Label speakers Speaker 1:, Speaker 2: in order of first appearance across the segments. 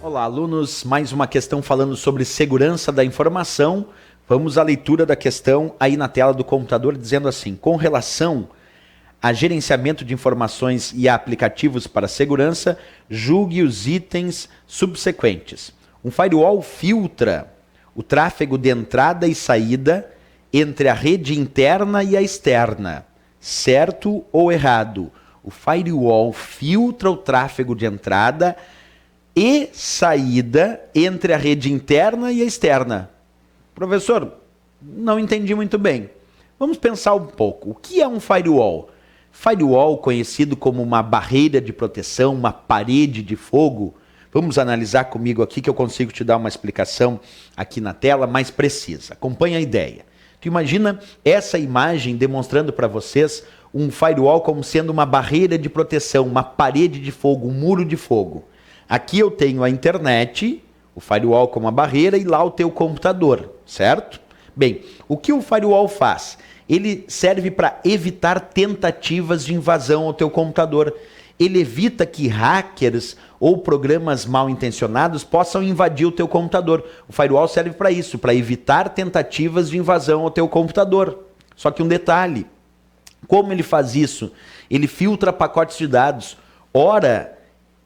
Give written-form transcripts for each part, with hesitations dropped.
Speaker 1: Olá, alunos. Mais uma questão falando sobre segurança da informação. Vamos à leitura da questão aí na tela do computador, dizendo assim: com relação a gerenciamento de informações e a aplicativos para segurança, julgue os itens subsequentes. Um firewall filtra o tráfego de entrada e saída entre a rede interna e a externa. Certo ou errado? O firewall filtra o tráfego de entrada e saída entre a rede interna e a externa. Professor, não entendi muito bem. Vamos pensar um pouco. O que é um firewall? Firewall, conhecido como uma barreira de proteção, uma parede de fogo. Vamos analisar comigo aqui que eu consigo te dar uma explicação aqui na tela mais precisa. Acompanhe a ideia. Tu imagina essa imagem demonstrando para vocês um firewall como sendo uma barreira de proteção, uma parede de fogo, um muro de fogo. Aqui eu tenho a internet, o firewall como a barreira, e lá o teu computador, certo? Bem, o que o firewall faz? Ele serve para evitar tentativas de invasão ao teu computador. Ele evita que hackers ou programas mal intencionados possam invadir o teu computador. O firewall serve para isso, para evitar tentativas de invasão ao teu computador. Só que um detalhe, como ele faz isso? Ele filtra pacotes de dados. Ora,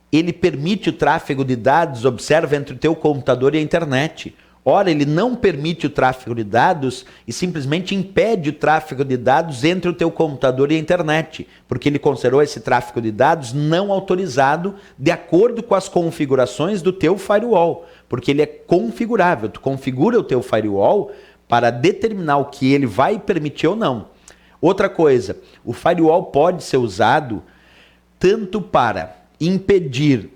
Speaker 1: ele permite o tráfego de dados, observa, entre o teu computador e a internet. Ora, ele não permite o tráfego de dados e simplesmente impede o tráfego de dados entre o teu computador e a internet, porque ele considerou esse tráfego de dados não autorizado de acordo com as configurações do teu firewall, porque ele é configurável. Tu configura o teu firewall para determinar o que ele vai permitir ou não. Outra coisa, o firewall pode ser usado tanto para impedir,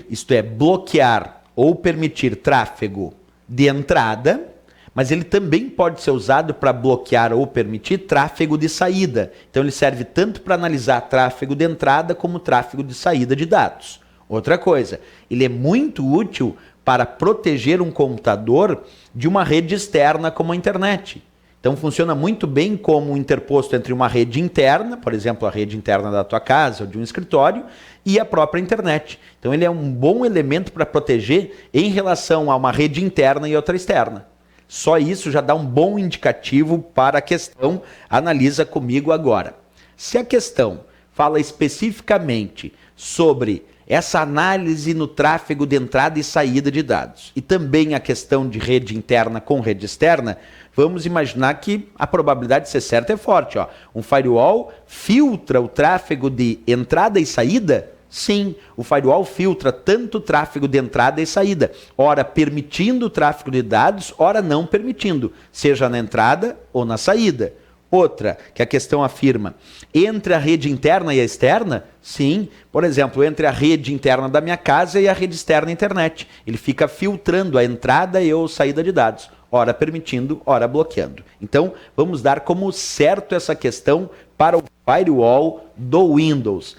Speaker 1: isto é, bloquear ou permitir tráfego de entrada, mas ele também pode ser usado para bloquear ou permitir tráfego de saída. Então ele serve tanto para analisar tráfego de entrada como tráfego de saída de dados. Outra coisa, ele é muito útil para proteger um computador de uma rede externa como a internet. Então funciona muito bem como um interposto entre uma rede interna, por exemplo, a rede interna da tua casa ou de um escritório, e a própria internet. Então ele é um bom elemento para proteger em relação a uma rede interna e outra externa. Só isso já dá um bom indicativo para a questão. Analisa comigo agora. Se a questão fala especificamente sobre essa análise no tráfego de entrada e saída de dados, e também a questão de rede interna com rede externa, vamos imaginar que a probabilidade de ser certa é forte. Um firewall filtra o tráfego de entrada e saída? Sim, o firewall filtra tanto o tráfego de entrada e saída, ora permitindo o tráfego de dados, ora não permitindo, seja na entrada ou na saída. Outra, que a questão afirma, entre a rede interna e a externa? Sim, por exemplo, entre a rede interna da minha casa e a rede externa internet. Ele fica filtrando a entrada e ou saída de dados, ora permitindo, ora bloqueando. Então, vamos dar como certo essa questão para o firewall do Windows.